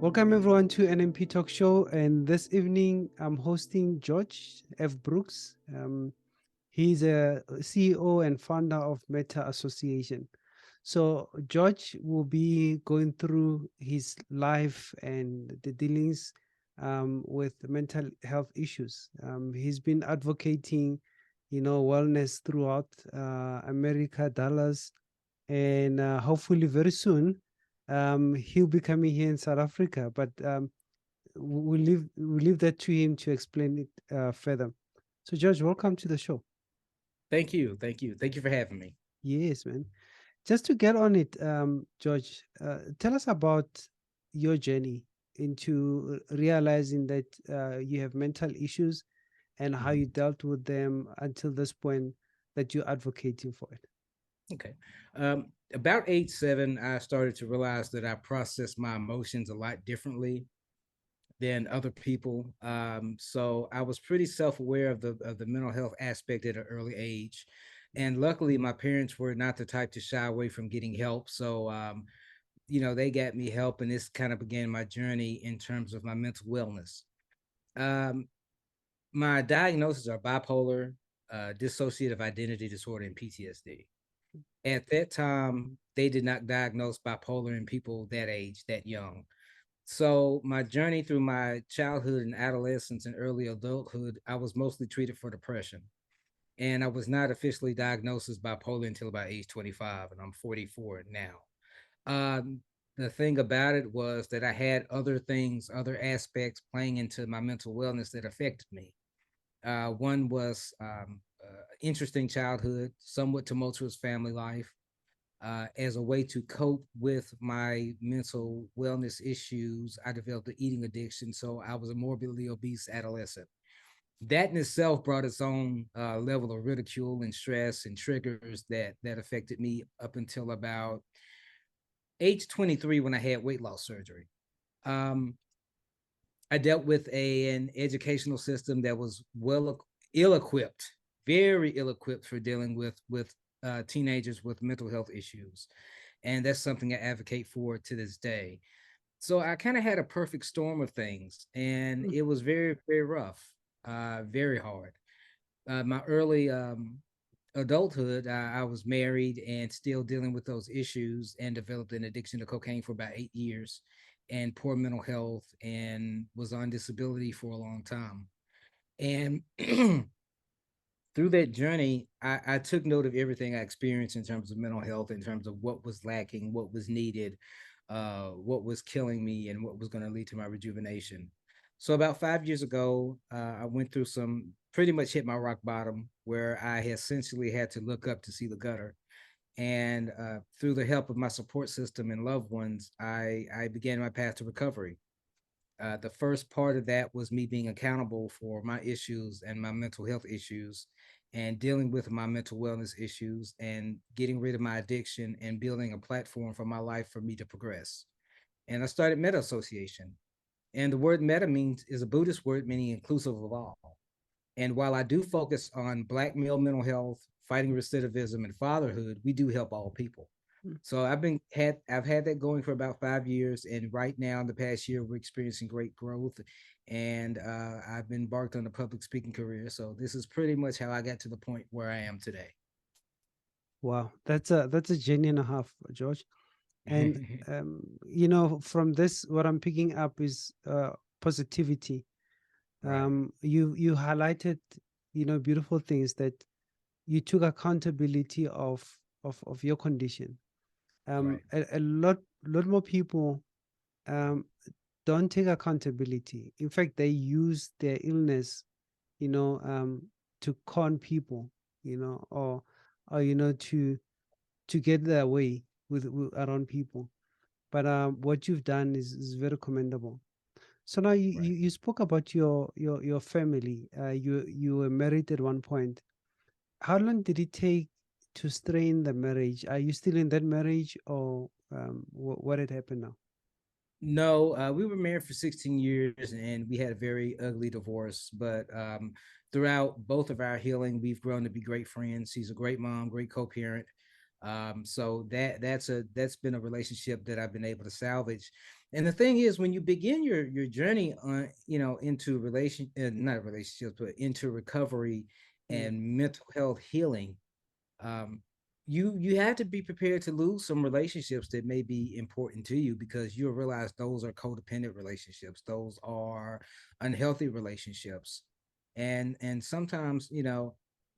Welcome everyone to NMP Talk Show. And this evening, I'm hosting George F. Brooks. He's a CEO and founder of Meta Association. So George will be going through his life and the dealings with mental health issues. He's been advocating, wellness throughout America, Dallas, and hopefully very soon he'll be coming here in South Africa. But we'll leave that to him to explain it further. So, George, welcome to the show. Thank you. Thank you. Thank you for having me. Yes, man. Just to get on it, George, tell us about your journey into realizing that you have mental issues and how you Mhm. dealt with them until this point that you're advocating for it. Okay. About age 7, I started to realize that I process my emotions a lot differently than other people. So I was pretty self-aware of the mental health aspect at an early age. And luckily, my parents were not the type to shy away from getting help. So, they got me help, and this kind of began my journey in terms of my mental wellness. Um, my diagnoses are bipolar, dissociative identity disorder, and PTSD. At that time, they did not diagnose bipolar in people that age, that young. So my journey through my childhood and adolescence and early adulthood, I was mostly treated for depression. And I was not officially diagnosed as bipolar until about age 25, and I'm 44 now. Um, the thing about it was that I had other things, other aspects playing into my mental wellness that affected me. One was interesting childhood, somewhat tumultuous family life. As a way to cope with my mental wellness issues, I developed an eating addiction. So I was a morbidly obese adolescent. That in itself brought its own level of ridicule and stress and triggers that affected me up until about age 23 when I had weight loss surgery. Um, I dealt with an educational system that was ill-equipped, very ill-equipped for dealing with teenagers with mental health issues, and that's something I advocate for to this day. So I kind of had a perfect storm of things, and Mm. it was very, very rough, very hard. My early adulthood, I was married and still dealing with those issues, and developed an addiction to cocaine for about 8 years, and poor mental health, and was on disability for a long time. And through that journey, I took note of everything I experienced in terms of mental health, in terms of what was lacking, what was needed, what was killing me, and what was going to lead to my rejuvenation. So about 5 years ago, I went through some pretty much hit my rock bottom, where I essentially had to look up to see the gutter. And through the help of my support system and loved ones, I began my path to recovery. The first part of that was me being accountable for my issues and my mental health issues, and dealing with my mental wellness issues, and getting rid of my addiction, and building a platform for my life for me to progress. And I started Meta Association. And the word meta means is a Buddhist word meaning inclusive of all. And while I do focus on Black male mental health, fighting recidivism, and fatherhood, we do help all people. Mm. So I've had that going for about 5 years, and right now in the past year we're experiencing great growth, and I've been embarked on a public speaking career. So this is pretty much how I got to the point where I am today. Wow, that's a journey and a half, George. And from this, what I'm picking up is positivity. Right, You highlighted, beautiful things that you took accountability of your condition. right, A lot more people um don't take accountability. In fact, they use their illness, you know, to con people, or to get their way with around people. But what you've done is very commendable. So now right. you spoke about your family. You were married at one point. How long did it take to strain the marriage? Are you still in that marriage, or what had happened now? No, we were married for 16 years, and we had a very ugly divorce. But throughout both of our healing, we've grown to be great friends. She's a great mom, great co parent. So that's been a relationship that I've been able to salvage. And the thing is, when you begin your journey on, into not relationships, but into recovery Yeah. and mental health healing, um, you have to be prepared to lose some relationships that may be important to you, because you'll realize those are codependent relationships. Those are unhealthy relationships. And sometimes,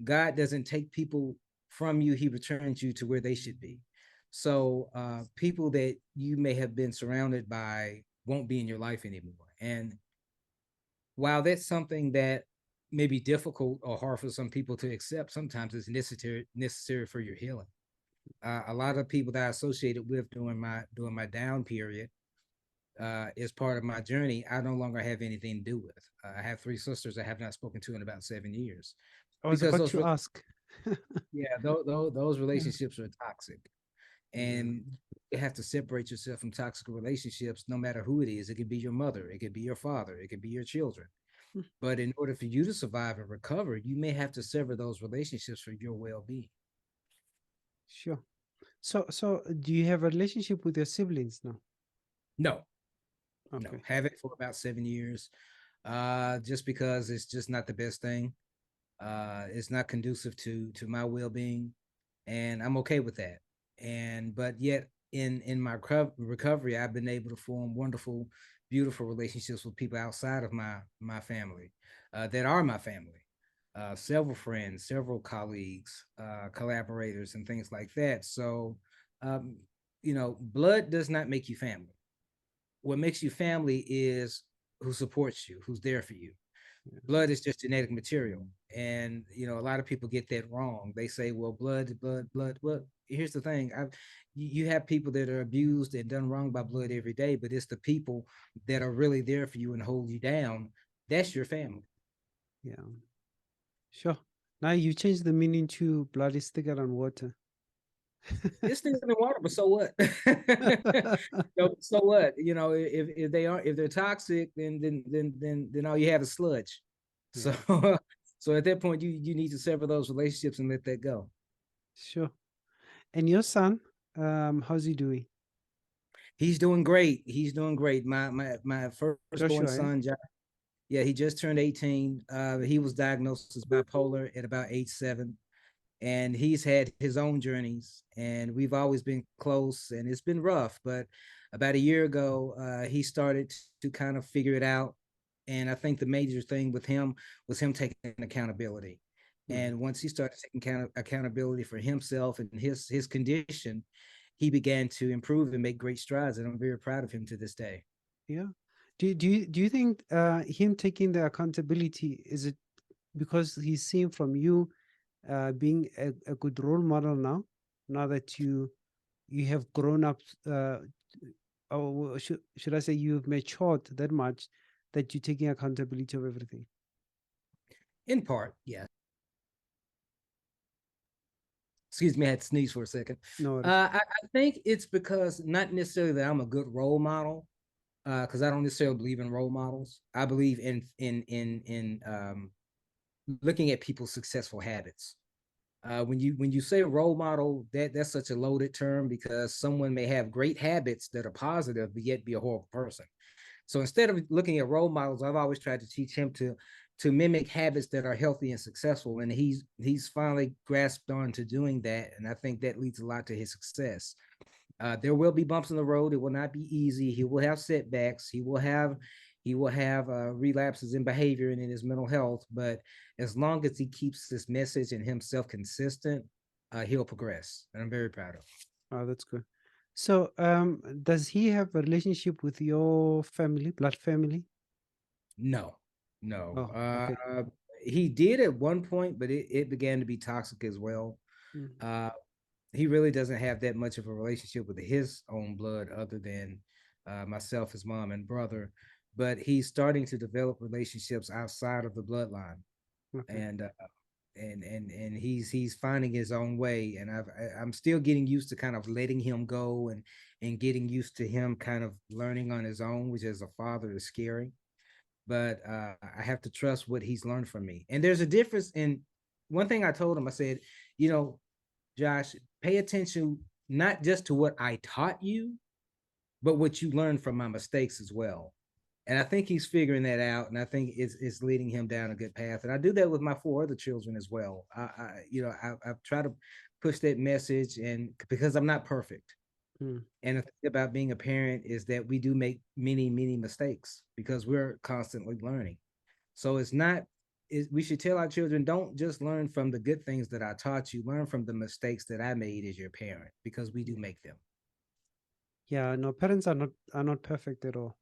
God doesn't take people from you, he returns you to where they should be. So people that you may have been surrounded by won't be in your life anymore. And while that's something that may be difficult or hard for some people to accept, sometimes it's necessary for your healing. A lot of people that I associated with during my down period, is part of my journey, I no longer have anything to do with. I have three sisters I have not spoken to in about 7 years, I was because about to ask. those Yeah. relationships are toxic, Yeah. and you have to separate yourself from toxic relationships, no matter who it is. It could be your mother, it could be your father, it could be your children. Mm. But in order for you to survive and recover, you may have to sever those relationships for your well-being. Sure. So do you have a relationship with your siblings now? No, no, Okay. have it for about 7 years. Just because it's just not the best thing. It's not conducive to my well-being, and I'm okay with that. And but yet, in my recovery, I've been able to form wonderful, beautiful relationships with people outside of my family, that are my family. Several friends, several colleagues, collaborators, and things like that. So, um, blood does not make you family. What makes you family is who supports you, who's there for you. Yeah. Blood is just genetic material. And a lot of people get that wrong. They say, well, blood. Well, here's the thing. You have people that are abused and done wrong by blood every day, but it's the people that are really there for you and hold you down. That's your family. Yeah. Sure. Now you changed the meaning to blood is thicker than water. It's still in the water, but so what? So what? If they're toxic, then all you have is sludge. So Yeah. so at that point, you need to sever those relationships and let that go. Sure. And your son, how's he doing? He's doing great. He's doing great. My firstborn Joshua, eh? son, yeah, he just turned 18. He was diagnosed as bipolar at about age 7, and he's had his own journeys, and we've always been close, and it's been rough. But about a year ago, he started to kind of figure it out, and I think the major thing with him was him taking accountability. Mm. And once he started taking accountability for himself and his condition, he began to improve and make great strides, and I'm very proud of him to this day. Yeah. Do you think him taking the accountability, is it because he's seen from you being a good role model now that you have grown up, or should I say you've matured that much that you're taking accountability of everything? In part, yeah. Excuse me, I had to sneeze for a second. No worries. I think it's because, not necessarily that I'm a good role model, because I don't necessarily believe in role models. I believe in looking at people's successful habits. When you say role model, that's such a loaded term, because someone may have great habits that are positive but yet be a horrible person. So instead of looking at role models, I've always tried to teach him to mimic habits that are healthy and successful, and he's finally grasped on to doing that, and I think that leads a lot to his success. There will be bumps in the road. It will not be easy. He will have setbacks. He will have relapses in behavior and in his mental health. But as long as he keeps this message and himself consistent, he'll progress. And I'm very proud of him. Oh, that's good. So, does he have a relationship with your family, blood family? No, no. Oh, okay. He did at one point, but it began to be toxic as well. Mm. Uh, he really doesn't have that much of a relationship with his own blood, other than myself, his mom and brother. But he's starting to develop relationships outside of the bloodline, Okay. and he's finding his own way. And I'm still getting used to kind of letting him go, and getting used to him kind of learning on his own, which as a father is scary. But I have to trust what he's learned from me. And there's a difference in one thing I told him. I said, you know, Josh, pay attention not just to what I taught you, but what you learned from my mistakes as well. And I think he's figuring that out, and I think it's leading him down a good path. And I do that with my four other children as well. I try to push that message, and because I'm not perfect, Mm. and the thing about being a parent is that we do make many, many mistakes because we're constantly learning. So it's not, we should tell our children, don't just learn from the good things that I taught you, learn from the mistakes that I made as your parent, because we do make them. Yeah, no, parents are not perfect at all,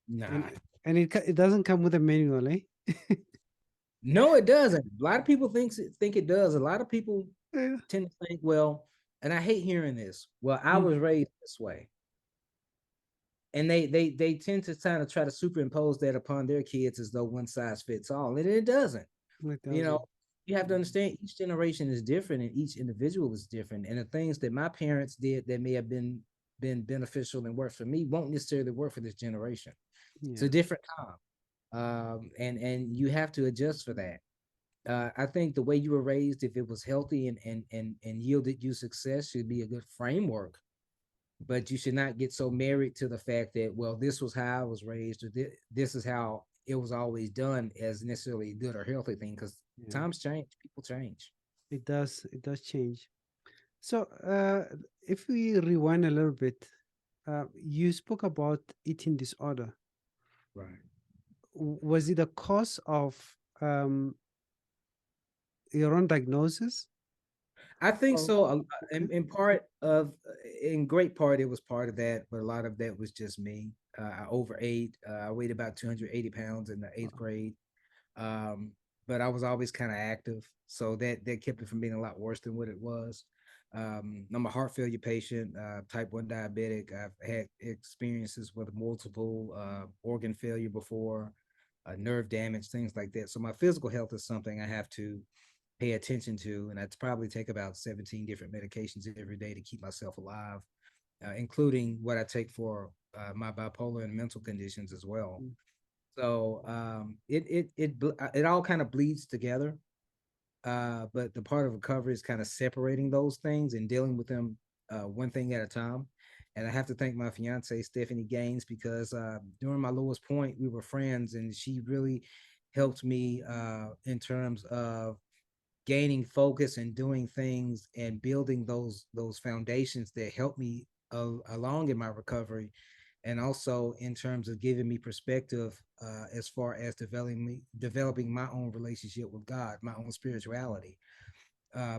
Nah, and it doesn't come with a manual, eh? no, it doesn't. A lot of people think it does. A lot of people Yeah. tend to think, well, and I hate hearing this. Well, I Mm. was raised this way. And they tend to kind of try to superimpose that upon their kids as though one size fits all. And it doesn't. It You know, doesn't. you have to understand each generation is different and each individual is different. And the things that my parents did that may have been beneficial and worked for me won't necessarily work for this generation. It's a Yeah. different time. And you have to adjust for that. I think the way you were raised, if it was healthy and yielded you success, should be a good framework. But you should not get so married to the fact that, well, this was how I was raised, or this is how it was always done, as necessarily a good or healthy thing, because Yeah. times change, people change. It does. It does change. So, if we rewind a little bit, you spoke about eating disorder. Right. Was it a cause of your own diagnosis? I think Oh, so. okay. In part of, in great part, it was part of that, but a lot of that was just me. I overate. I weighed about 280 pounds in the eighth Wow. grade. Um, but I was always kind of active, so that kept it from being a lot worse than what it was. I'm a heart failure patient, type 1 diabetic. I've had experiences with multiple organ failure before, nerve damage, things like that. So my physical health is something I have to pay attention to, and I probably take about 17 different medications every day to keep myself alive, including what I take for my bipolar and mental conditions as well. Mm. So it all kind of bleeds together. But the part of recovery is kind of separating those things and dealing with them one thing at a time. And I have to thank my fiance Stephanie Gaines, because during my lowest point, we were friends, and she really helped me in terms of gaining focus and doing things and building those foundations that help me along in my recovery, and also in terms of giving me perspective as far as developing my own relationship with God, my own spirituality.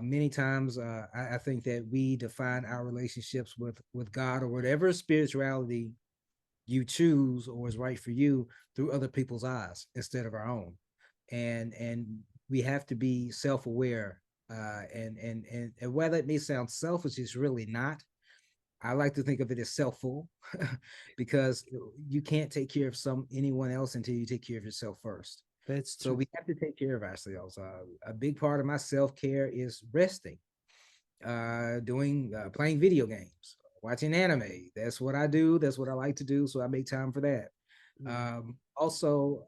Many times, I think that we define our relationships with God or whatever spirituality you choose or is right for you through other people's eyes instead of our own. And we have to be self-aware. And whether it may sound selfish, it's really not. I like to think of it as self-full, because you can't take care of anyone else until you take care of yourself first. That's So true. we have to take care of ourselves. A big part of my self-care is resting, doing playing video games, watching anime. That's what I do. That's what I like to do. So I make time for that. Mm. Also,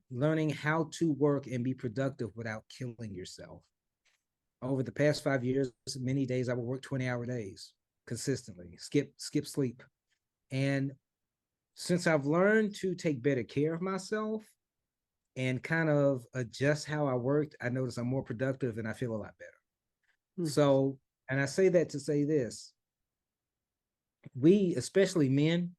learning how to work and be productive without killing yourself. Over the past 5 years, many days I would work 20-hour days consistently, skip sleep. And since I've learned to take better care of myself and kind of adjust how I worked, I notice I'm more productive and I feel a lot better. Mm. So, and I say that to say this: we, especially men,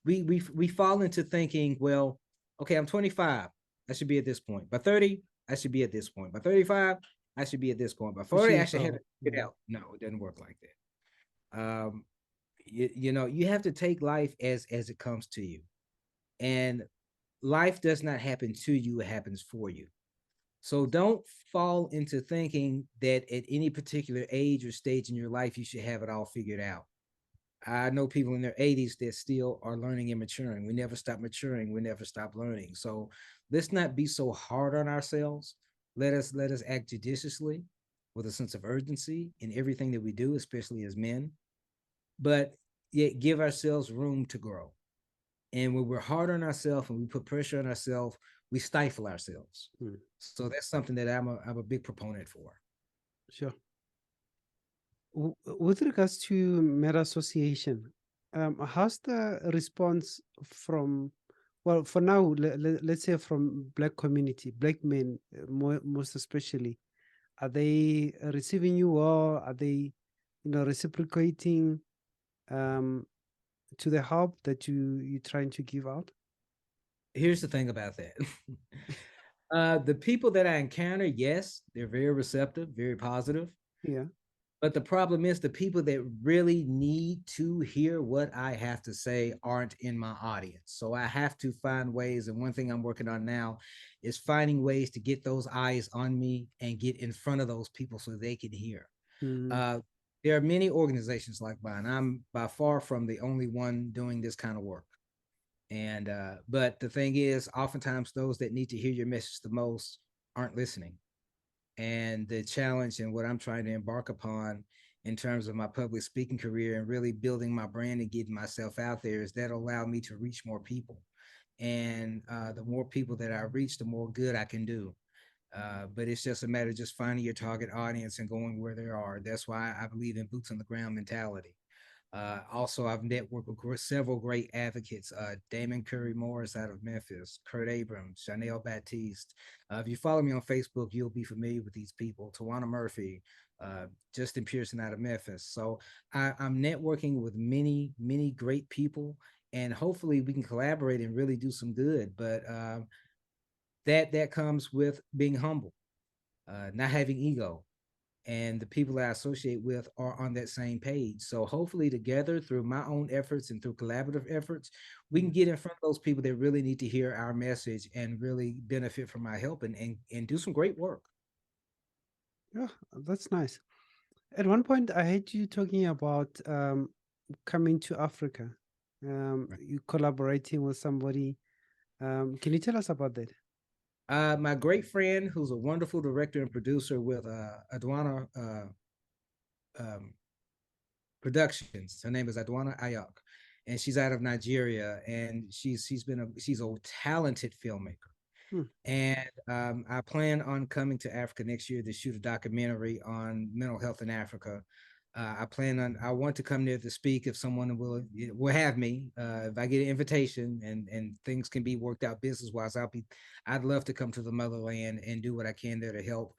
we fall into thinking, well, okay, I'm 25, I should be at this point. By 30, I should be at this point. By 35, I should be at this point. By 40, Pushing I should have yourself. it figured Yeah. out. No, it doesn't work like that. You know, you have to take life as it comes to you. And life does not happen to you, it happens for you. So don't fall into thinking that at any particular age or stage in your life, you should have it all figured out. I know people in their 80s that still are learning and maturing. We never stop maturing. We never stop learning. So let's not be so hard on ourselves. Let us act judiciously with a sense of urgency in everything that we do, especially as men, but yet give ourselves room to grow. And when we're hard on ourselves and we put pressure on ourselves, we stifle ourselves. Mm. So that's something that I'm a big proponent for. Sure. With regards to Meta Association, how's the response from, well, for now, let's say from Black community, Black men, most especially, are they receiving you well? Are they, reciprocating um, to the help that you're trying to give out? Here's the thing about that. The people that I encounter, yes, they're very receptive, very positive. Yeah. But the problem is the people that really need to hear what I have to say aren't in my audience. So I have to find ways. And one thing I'm working on now is finding ways to get those eyes on me and get in front of those people so they can hear. Mm, Uh, there are many organizations like mine. I'm by far from the only one doing this kind of work. And but the thing is, oftentimes those that need to hear your message the most aren't listening. And the challenge and what I'm trying to embark upon in terms of my public speaking career and really building my brand and getting myself out there is that allow me to reach more people. And the more people that I reach, the more good I can do. But it's just a matter of just finding your target audience and going where they are. That's why I believe in boots on the ground mentality. Also, I've networked with several great advocates, Damon Curry Morris out of Memphis, Kurt Abrams, Chanel Baptiste. If you follow me on Facebook, you'll be familiar with these people, Tawana Murphy, Justin Pearson out of Memphis. So I'm networking with many, many great people, and hopefully we can collaborate and really do some good. But that comes with being humble, not having ego, and the people that I associate with are on that same page. So hopefully together through my own efforts and through collaborative efforts, we can mm. get in front of those people that really need to hear our message and really benefit from our help and do some great work. Yeah, that's nice. At one point, I heard you talking about coming to Africa. You collaborating with somebody. Can you tell us about that? My great friend, who's a wonderful director and producer with Adwana um, Productions. Her name is Adwana Ayok, and she's out of Nigeria, and she's a talented filmmaker. Hmm. And I plan on coming to Africa next year to shoot a documentary on mental health in Africa. I want to come there to speak if someone will have me. If I get an invitation and things can be worked out business wise, I'd love to come to the motherland and do what I can there to help.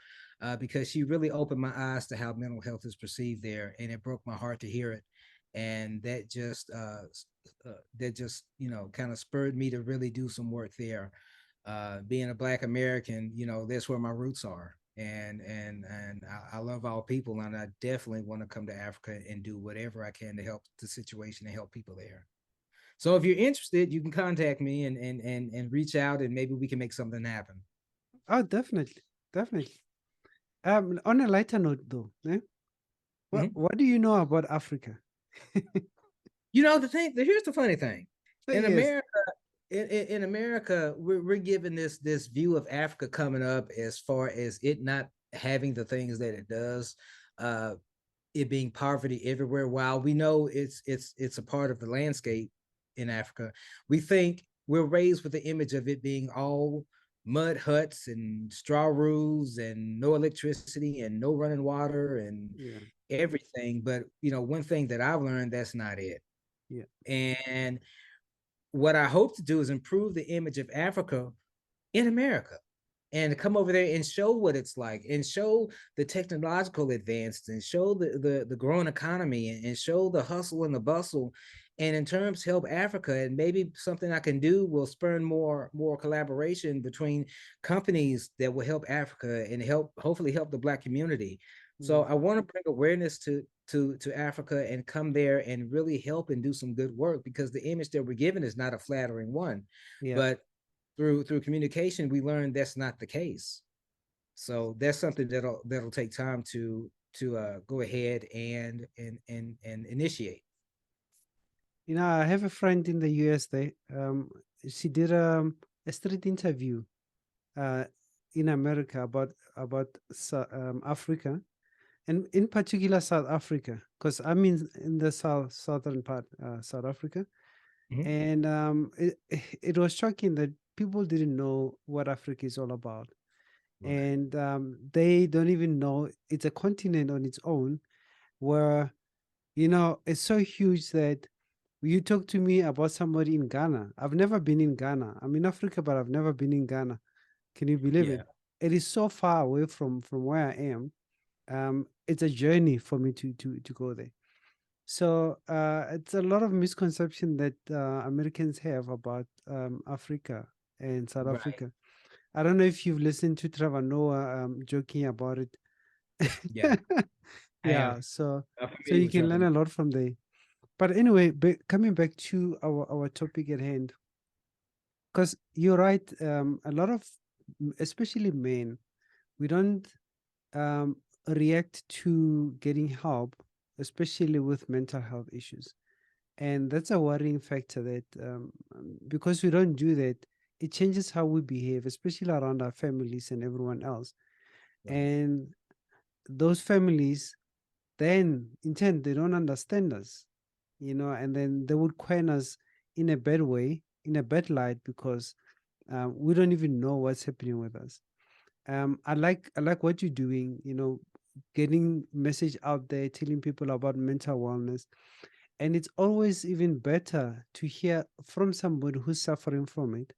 Because she really opened my eyes to how mental health is perceived there, and it broke my heart to hear it. And that just kind of spurred me to really do some work there. Being a Black American, that's where my roots are, and I love all people, and I definitely want to come to Africa and do whatever I can to help the situation and help people there. So if you're interested, you can contact me and reach out, and maybe we can make something happen. Oh, definitely, definitely. On a lighter note, though, Mhm. what do you know about Africa? Here's the funny thing. In Yes. America, in America, we're given this view of Africa coming up as far as it not having the things that it does. Uh, it being poverty everywhere. While we know it's a part of the landscape in Africa, we think we're raised with the image of it being all mud huts and straw roofs and no electricity and no running water and Yeah. everything. But one thing that I've learned, that's not it. Yeah. And what I hope to do is improve the image of Africa in America and to come over there and show what it's like and show the technological advances and show the growing economy and show the hustle and the bustle, and in terms help Africa. And maybe something I can do will spur more collaboration between companies that will help Africa and hopefully help the Black community. So Mm. I want to bring awareness to Africa and come there and really help and do some good work, because the image that we're given is not a flattering one. Yeah. But through communication, we learned that's not the case. So that's something that'll take time to go ahead and initiate. I have a friend in the US. She did a street interview uh, in America about Africa, and in particular South Africa, because I'm in the southern part, South Africa, Mhm. and it was shocking that people didn't know what Africa is all about, Right. and they don't even know it's a continent on its own, where, you know, it's so huge that you talk to me about somebody in Ghana. I've never been in Ghana. I'm in Africa, but I've never been in Ghana. Can you believe it? Yeah. It is so far away from where I am. It's a journey for me to go there. So it's a lot of misconception that Americans have about Africa and South Right. Africa. I don't know if you've listened to Trevor Noah joking about it. Yeah. I Yeah, am. I'm so familiar you with can Trevor learn Noah. a lot from there. But anyway, coming back to our topic at hand, because you're right, a lot of, especially men, we don't um, react to getting help, especially with mental health issues. And that's a worrying factor that because we don't do that, it changes how we behave, especially around our families and everyone else. Right. And those families, then in turn, they don't understand us, you know, and then they would coin us in a bad way, in a bad light, because we don't even know what's happening with us. I like what you're doing, you know, getting message out there, telling people about mental wellness. And it's always even better to hear from somebody who's suffering from it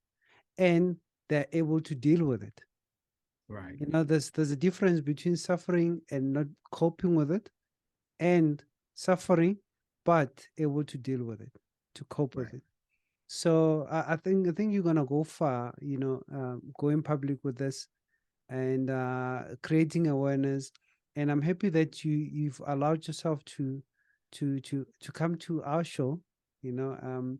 and they're able to deal with it. Right. You know, there's a difference between suffering and not coping with it, and suffering but able to deal with it, to cope with Right. it. So I think you're gonna go far, you know, going public with this and creating awareness. And I'm happy that you've allowed yourself to come to our show, you know,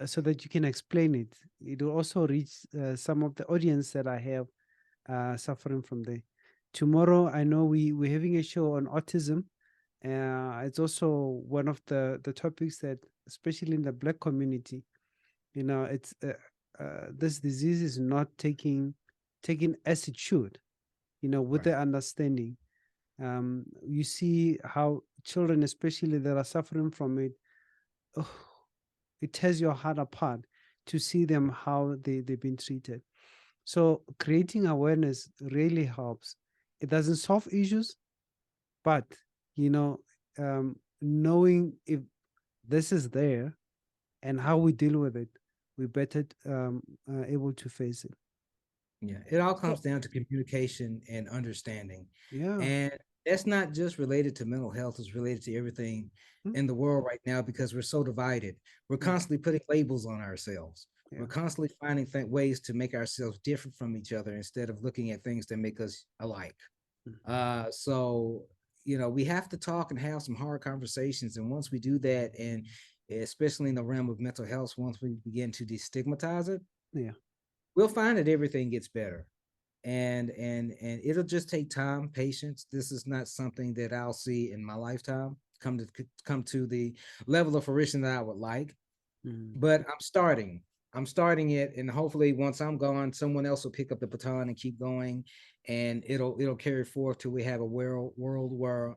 so that you can explain it. It will also reach some of the audience that I have suffering from there. Tomorrow, I know we're having a show on autism. It's also one of the topics that, especially in the Black community, you know, it's this disease is not taking as it should, you know, with Right. the understanding. You see how children, especially that are suffering from it, oh, it tears your heart apart to see them how they've been treated. So creating awareness really helps. It doesn't solve issues, but you know, knowing if this is there and how we deal with it, we better able to face it. Yeah, it all So comes down to communication and understanding. yeah. And that's not just related to mental health, it's related to everything Mm, in the world right now because we're so divided. We're mm, constantly putting labels on ourselves. We're yeah. constantly finding ways to make ourselves different from each other instead of looking at things that make us alike. Mm, So, we have to talk and have some hard conversations. And once we do that, and especially in the realm of mental health, once we begin to destigmatize it, yeah. we'll find that everything gets better. And it'll just take time, patience. This is not something that I'll see in my lifetime come to the level of fruition that I would like. Mm, But I'm starting it, and hopefully once I'm gone, someone else will pick up the baton and keep going, and it'll carry forth till we have a world where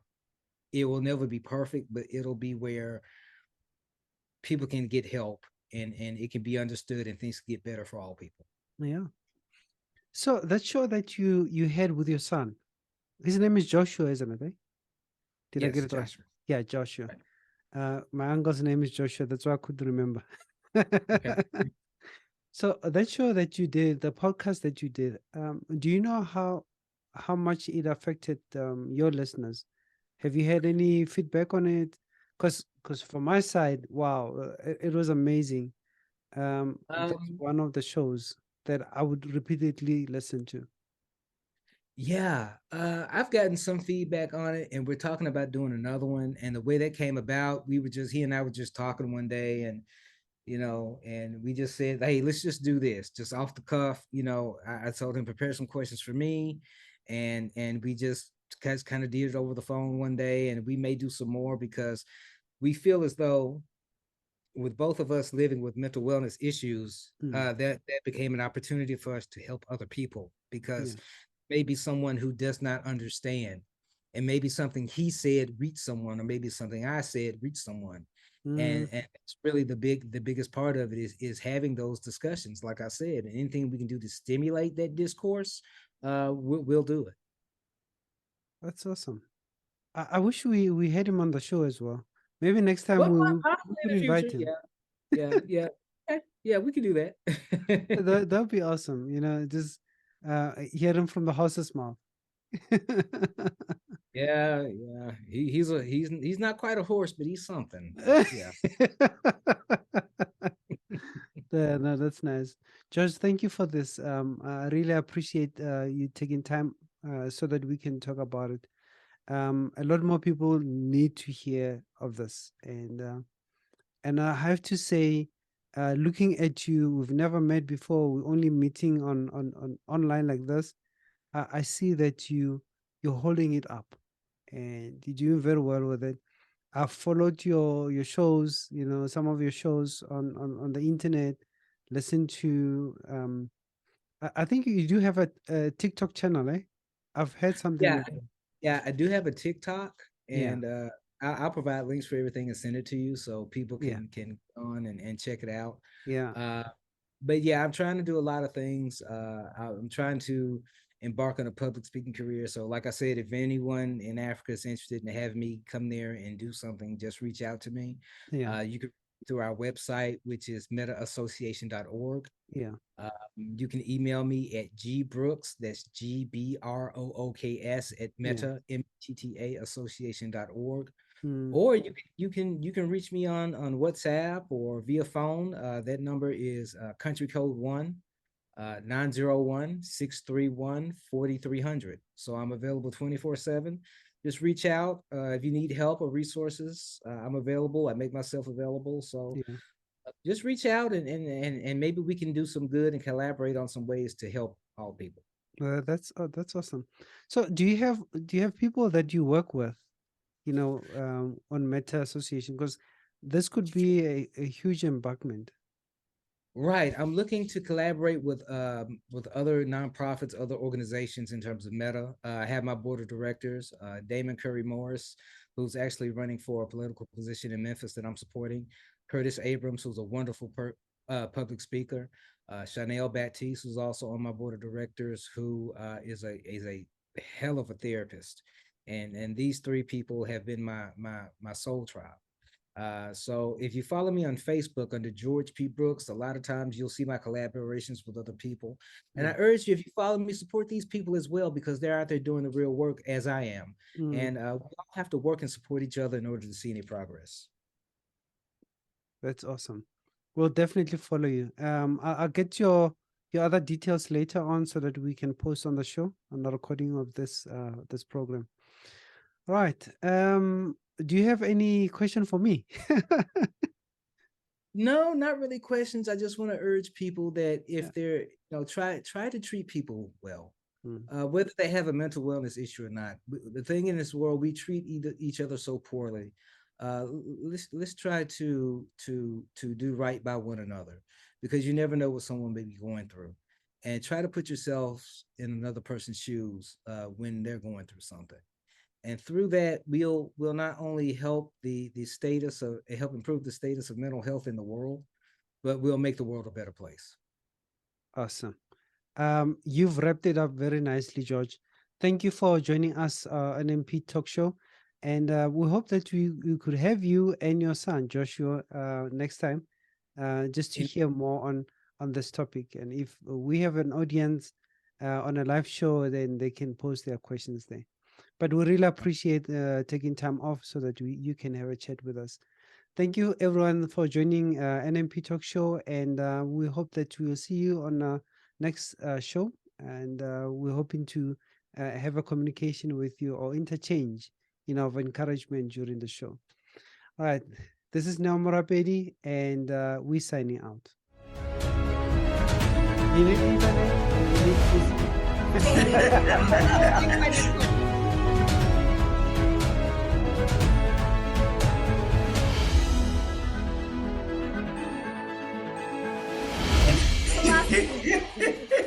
it will never be perfect, but it'll be where people can get help, and it can be understood, and things get better for all people. yeah. So that show that you had with your son, his name is Joshua, isn't it? Eh? Did I get Yes, it right? Joshua. Yeah, Joshua. Right. My uncle's name is Joshua. That's why I couldn't remember. Okay. So that show that you did, the podcast that you did, do you know how much it affected your listeners? Have you had any feedback on it? Because from my side, wow, it was amazing. That's Um, one of the shows that I would repeatedly listen to. Yeah, I've gotten some feedback on it, and we're talking about doing another one. And the way that came about, he and I were just talking one day, and we just said, "Hey, let's just do this, just off the cuff." I told him prepare some questions for me, and we just kind of did it over the phone one day, and we may do some more because we feel as though with both of us living with mental wellness issues, Mm, that became an opportunity for us to help other people because yeah. maybe someone who does not understand, and maybe something he said reached someone, or maybe something I said reached someone. Mm, And it's really the biggest part of it is having those discussions. Like I said, anything we can do to stimulate that discourse, we'll do it. that's awesome. I wish we had him on the show as well. Maybe next time Well, we possibly could in the future. invite him. Yeah. Okay, yeah, we can do that. That'd be awesome. You know, just hear him from the horse's mouth. Yeah. He's not quite a horse, but he's something. But yeah. Yeah, no, that's nice. George, thank you for this. I really appreciate you taking time so that we can talk about it. A lot more people need to hear of this, and I have to say, looking at you, we've never met before. We're only meeting on online like this. I see that you're holding it up, and you're doing very well with it. I've followed your shows, you know, some of your shows on the internet. Listen to I think you do have a TikTok channel, eh? I've heard something Yeah, like that. yeah, I do have a TikTok, Yeah, and I'll provide links for everything and send it to you so people yeah, can go on and check it out. yeah, Uh, but yeah, I'm trying to do a lot of things. I'm trying to embark on a public speaking career. So, like I said, if anyone in Africa is interested in having me come there and do something, just reach out to me. yeah, You can through our website, which is metaassociation.org. yeah, You can email me at gbrooks, that's GBROOKS at yeah. association.org. Mm, Or you can reach me on WhatsApp or via phone. That number is country code 901-631-4300. So I'm available 24/7. Just reach out if you need help or resources. I'm available. I make myself available. So yeah. just reach out and maybe we can do some good and collaborate on some ways to help all people. That's awesome. So do you have people that you work with, you know, on Meta Association? Because this could be a huge embarkment. Right. I'm looking to collaborate with other nonprofits, other organizations in terms of Meta. I have my board of directors, Damon Curry Morris, who's actually running for a political position in Memphis that I'm supporting. Curtis Abrams, who's a wonderful public speaker. Chanel Baptiste, who's also on my board of directors, who is a hell of a therapist. And these three people have been my soul tribe. So if you follow me on Facebook under George P. Brooks, a lot of times you'll see my collaborations with other people. And Yeah. I urge you, if you follow me, support these people as well, because they're out there doing the real work as I am. Mm, And we all have to work and support each other in order to see any progress. that's awesome. We'll definitely follow you. I'll get your other details later on so that we can post on the show on the recording of this program. All right. Do you have any question for me? No, not really questions. I just want to urge people that Yeah. if they're, try to treat people well. Mm, Whether they have a mental wellness issue or not. The thing in this world, we treat each other so poorly. Let's try to do right by one another, because you never know what someone may be going through, and try to put yourself in another person's shoes when they're going through something. And through that, we'll not only help the status of help improve the status of mental health in the world, but we'll make the world a better place. awesome. You've wrapped it up very nicely, George. Thank you for joining us on MP Talk Show. And we hope that we could have you and your son, Joshua, next time, just to hear more on this topic. And if we have an audience on a live show, then they can post their questions there. But we really appreciate taking time off so that you can have a chat with us. Thank you, everyone, for joining NMP Talk Show. And we hope that we will see you on next show. And we're hoping to have a communication with you or interchange, of encouragement during the show. All right. This is Neo Morapedi, and we're signing out. You need internet? You need